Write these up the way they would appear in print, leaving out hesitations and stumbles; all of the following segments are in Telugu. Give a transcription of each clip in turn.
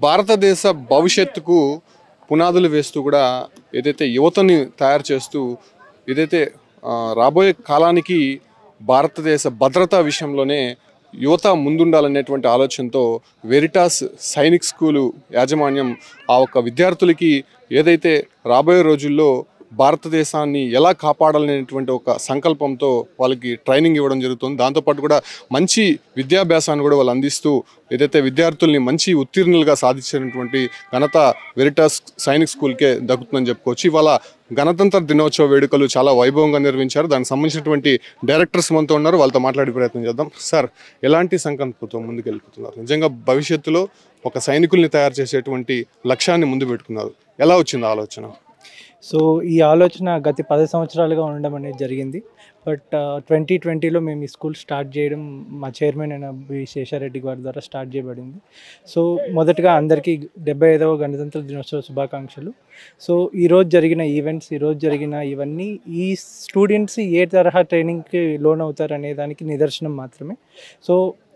భారతదేశ భవిష్యత్తుకు పునాదులు వేస్తూ కూడా ఏదైతే యువతని తయారు చేస్తూ ఏదైతే రాబోయే కాలానికి భారతదేశ భద్రతా విషయంలోనే యువత ముందుండాలనేటువంటి ఆలోచనతో వెరిటాస్ సైనిక్ స్కూలు యాజమాన్యం ఆ ఒక్క విద్యార్థులకి ఏదైతే రాబోయే రోజుల్లో భారతదేశాన్ని ఎలా కాపాడాలనేటువంటి ఒక సంకల్పంతో వాళ్ళకి ట్రైనింగ్ ఇవ్వడం జరుగుతుంది. దాంతోపాటు కూడా మంచి విద్యాభ్యాసాన్ని కూడా వాళ్ళు అందిస్తూ ఏదైతే విద్యార్థుల్ని మంచి ఉత్తీర్ణులుగా సాధించినటువంటి ఘనత వెరిటాస్ సైనిక్ స్కూల్కే దక్కుతుందని చెప్పుకోవచ్చు. ఇవాళ గణతంత్ర దినోత్సవ వేడుకలు చాలా వైభవంగా నిర్వహించారు. దానికి సంబంధించినటువంటి డైరెక్టర్స్ మనతో ఉన్నారు, వాళ్ళతో మాట్లాడే ప్రయత్నం చేద్దాం. సార్, ఎలాంటి సంకల్పంతో ముందుకెళ్ళిపోతున్నారు? నిజంగా భవిష్యత్తులో ఒక సైనికుల్ని తయారు చేసేటువంటి లక్ష్యాన్ని ముందు పెట్టుకున్నారు. ఎలా వచ్చింది ఆలోచన? సో ఈ ఆలోచన గత 10 సంవత్సరాలుగా ఉండడం అనేది జరిగింది. బట్ 2020లో మేము ఈ స్కూల్ స్టార్ట్ చేయడం మా చైర్మన్ అయిన బి శేషారెడ్డి గారి ద్వారా స్టార్ట్ చేయబడింది. సో మొదటగా అందరికీ 75వ గణతంత్ర దినోత్సవ శుభాకాంక్షలు. సో ఈరోజు జరిగిన ఈవెంట్స్, ఈరోజు జరిగిన ఇవన్నీ ఈ స్టూడెంట్స్ ఏ తరహా ట్రైనింగ్కి లోన్ అవుతారు అనే దానికి నిదర్శనం మాత్రమే. సో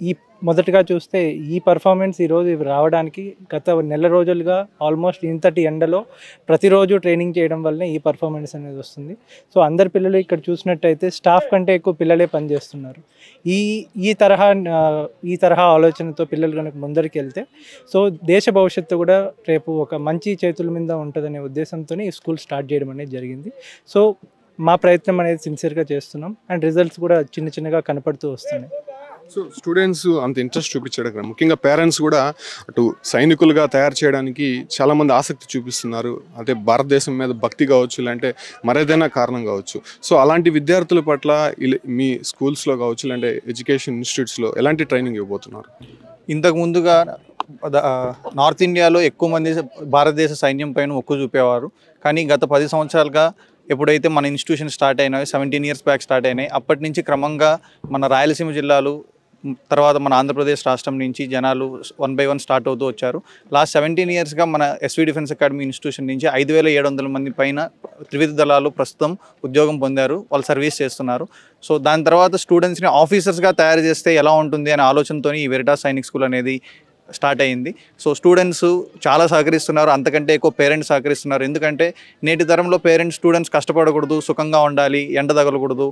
ఈ మొదటగా చూస్తే ఈ పర్ఫార్మెన్స్ ఈరోజు రావడానికి గత నెల రోజులుగా ఆల్మోస్ట్ ఇంతటి ఎండలో ప్రతిరోజు ట్రైనింగ్ చేయడం వల్లనే ఈ పర్ఫార్మెన్స్ అనేది వస్తుంది. సో అందరి పిల్లలు ఇక్కడ చూసినట్టయితే స్టాఫ్ కంటే ఎక్కువ పిల్లలే పనిచేస్తున్నారు. ఈ తరహా ఆలోచనతో పిల్లలు కనుక ముందరికి వెళ్తే సో దేశ భవిష్యత్తు కూడా రేపు ఒక మంచి చేతుల మీద ఉంటుందనే ఉద్దేశంతో ఈ స్కూల్ స్టార్ట్ చేయడం అనేది జరిగింది. సో మా ప్రయత్నం అనేది సిన్సియర్గా చేస్తున్నాం అండ్ రిజల్ట్స్ కూడా చిన్నగా కనపడుతూ వస్తున్నాయి. సో స్టూడెంట్స్ అంత ఇంట్రెస్ట్ చూపించడం కదా, ముఖ్యంగా పేరెంట్స్ కూడా అటు సైనికులుగా తయారు చేయడానికి చాలామంది ఆసక్తి చూపిస్తున్నారు. అంటే భారతదేశం మీద భక్తి కావచ్చు, లేదంటే మరేదైనా కారణం కావచ్చు. సో అలాంటి విద్యార్థుల పట్ల మీ స్కూల్స్లో కావచ్చు, లేదంటే ఎడ్యుకేషన్ ఇన్స్టిట్యూట్స్లో ఎలాంటి ట్రైనింగ్ ఇవ్వబోతున్నారు? ఇంతకు ముందుగా నార్త్ ఇండియాలో ఎక్కువ మంది భారతదేశ సైన్యం పైన మొక్కు చూపేవారు. కానీ గత 10 సంవత్సరాలుగా ఎప్పుడైతే మన ఇన్స్టిట్యూషన్ స్టార్ట్ అయినాయో, 17 years బ్యాక్ స్టార్ట్ అయినాయి, అప్పటి నుంచి క్రమంగా మన రాయలసీమ జిల్లాలు, తర్వాత మన ఆంధ్రప్రదేశ్ రాష్ట్రం నుంచి జనాలు 1 by 1 స్టార్ట్ అవుతూ వచ్చారు. లాస్ట్ 17 yearsగా మన ఎస్వి డిఫెన్స్ అకాడమీ ఇన్స్టిట్యూషన్ నుంచి 5,700 మంది పైన త్రివిధ దళాలు ప్రస్తుతం ఉద్యోగం పొందారు, వాళ్ళు సర్వీస్ చేస్తున్నారు. సో దాని తర్వాత స్టూడెంట్స్ని ఆఫీసర్స్గా తయారు చేస్తే ఎలా ఉంటుంది అనే ఆలోచనతో ఈ వెరిటాస్ సైనిక్ స్కూల్ అనేది స్టార్ట్ అయ్యింది. సో స్టూడెంట్స్ చాలా సహకరిస్తున్నారు, అంతకంటే ఎక్కువ పేరెంట్స్ సహకరిస్తున్నారు. ఎందుకంటే నేటి తరంలో పేరెంట్స్ స్టూడెంట్స్ కష్టపడకూడదు, సుఖంగా ఉండాలి, ఎండ తగలకూడదు,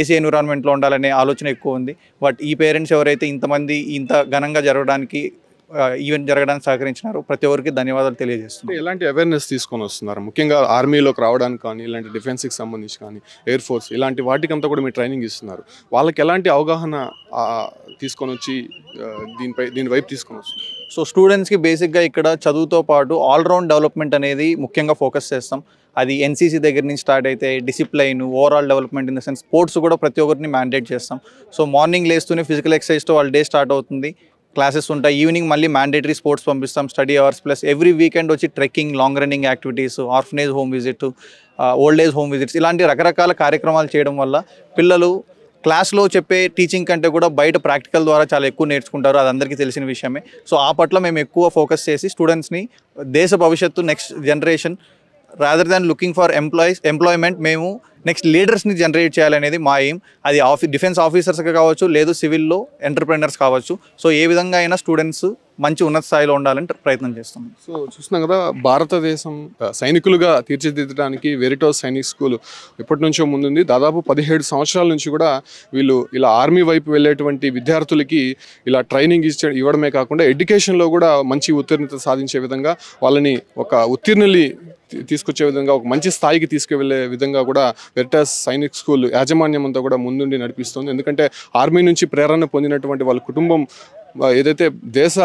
ఏసీ ఎన్విరాన్మెంట్లో ఉండాలనే ఆలోచన ఎక్కువ ఉంది. బట్ ఈ పేరెంట్స్ ఎవరైతే ఇంతమంది ఇంత ఘనంగా జరగడానికి ఈవెంట్ జరగడానికి సహకరించినారు, ప్రతి ఒక్కరికి ధన్యవాదాలు తెలియజేస్తున్నారు. ఎలాంటి అవేర్నెస్ తీసుకొని వస్తున్నారు? ముఖ్యంగా ఆర్మీలోకి రావడానికి కానీ, ఇలాంటి డిఫెన్స్కి సంబంధించి కానీ, ఎయిర్ ఫోర్స్ ఇలాంటి వాటికంతా కూడా మీరు ట్రైనింగ్ ఇస్తున్నారు. వాళ్ళకి ఎలాంటి అవగాహన తీసుకొని వచ్చి దీని వైపు తీసుకొని వస్తున్నారు? సో స్టూడెంట్స్కి బేసిక్గా ఇక్కడ చదువుతో పాటు ఆల్రౌండ్ డెవలప్మెంట్ అనేది ముఖ్యంగా ఫోకస్ చేస్తాం. అది ఎన్సీసీ దగ్గర నుంచి స్టార్ట్ అయితే discipline, overall development in the sense sports కూడా ప్రతి ఒక్కరిని మ్యాండేట్ చేస్తాం. సో మార్నింగ్ లేస్తూనే ఫిజికల్ ఎక్సర్సైజ్తో వాళ్ళ డే స్టార్ట్ అవుతుంది, క్లాసెస్ ఉంటాయి. ఈవినింగ్ మళ్ళీ మ్యాండేటరీ స్పోర్ట్స్ పంపిస్తాం, study hours plus every weekend వచ్చి trekking, long running activities, orphanage home visit, old age home visits, ఇలాంటి రకరకాల కార్యక్రమాలు చేయడం వల్ల పిల్లలు క్లాస్లో చెప్పే టీచింగ్ కంటే కూడా బయట ప్రాక్టికల్ ద్వారా చాలా ఎక్కువ నేర్చుకుంటారు. అది అందరికీ తెలిసిన విషయమే. సో ఆ పట్ల మేము ఎక్కువ ఫోకస్ చేసి స్టూడెంట్స్ని దేశ భవిష్యత్తు, next generation rather than looking for employment, మేము నెక్స్ట్ లీడర్స్ని జనరేట్ చేయాలనేది మా ఎయిమ్. అది డిఫెన్స్ ఆఫీసర్స్గా కావచ్చు, లేదు సివిల్లో ఎంటర్ప్రెనర్స్ కావచ్చు. సో ఏ విధంగా అయినా స్టూడెంట్స్ మంచి ఉన్నత స్థాయిలో ఉండాలని ప్రయత్నం చేస్తున్నాం. సో చూస్తున్నాం కదా, భారతదేశం సైనికులుగా తీర్చిదిద్దడానికి వెరిటాస్ సైనిక్ స్కూల్ ఎప్పటి నుంచో ముందుంది. దాదాపు 17 సంవత్సరాల నుంచి కూడా వీళ్ళు ఇలా ఆర్మీ వైపు వెళ్ళేటువంటి విద్యార్థులకి ఇలా ట్రైనింగ్ ఇవ్వడమే కాకుండా ఎడ్యుకేషన్లో కూడా మంచి ఉత్తీర్ణత సాధించే విధంగా, వాళ్ళని ఒక ఉత్తీర్ణుల్ని తీసుకొచ్చే విధంగా, ఒక మంచి స్థాయికి తీసుకువెళ్ళే విధంగా కూడా వెరిటాస్ సైనిక్ స్కూల్ యాజమాన్యం అంతా కూడా ముందుండి నడిపిస్తుంది. ఎందుకంటే ఆర్మీ నుంచి ప్రేరణ పొందినటువంటి వాళ్ళ కుటుంబం ఏదైతే దేశ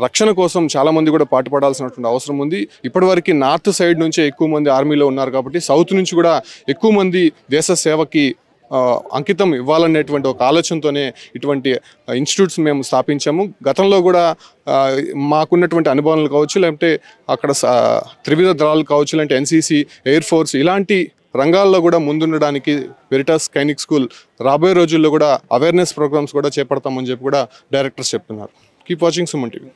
రక్షణ కోసం చాలామంది కూడా పాటుపడాల్సినటువంటి అవసరం ఉంది. ఇప్పటివరకు నార్త్ సైడ్ నుంచే ఎక్కువ మంది ఆర్మీలో ఉన్నారు కాబట్టి సౌత్ నుంచి కూడా ఎక్కువ మంది దేశ సేవకి అంకితం ఇవ్వాలనేటువంటి ఒక ఆలోచనతోనే ఇటువంటి ఇన్స్టిట్యూట్స్ మేము స్థాపించాము. గతంలో కూడా మాకున్నటువంటి అనుభవాలు కావచ్చు, లేదంటే అక్కడ త్రివిధ దళాలు కావచ్చు, లేదంటే ఎన్సీసీ, ఎయిర్ ఫోర్స్ ఇలాంటి రంగాల్లో కూడా ముందుండడానికి వెరిటాస్ సైనిక్ స్కూల్ రాబోయే రోజుల్లో కూడా అవేర్నెస్ ప్రోగ్రామ్స్ కూడా చేపడతామని చెప్పి కూడా డైరెక్టర్స్ చెప్తున్నారు. Keep watching Suman TV.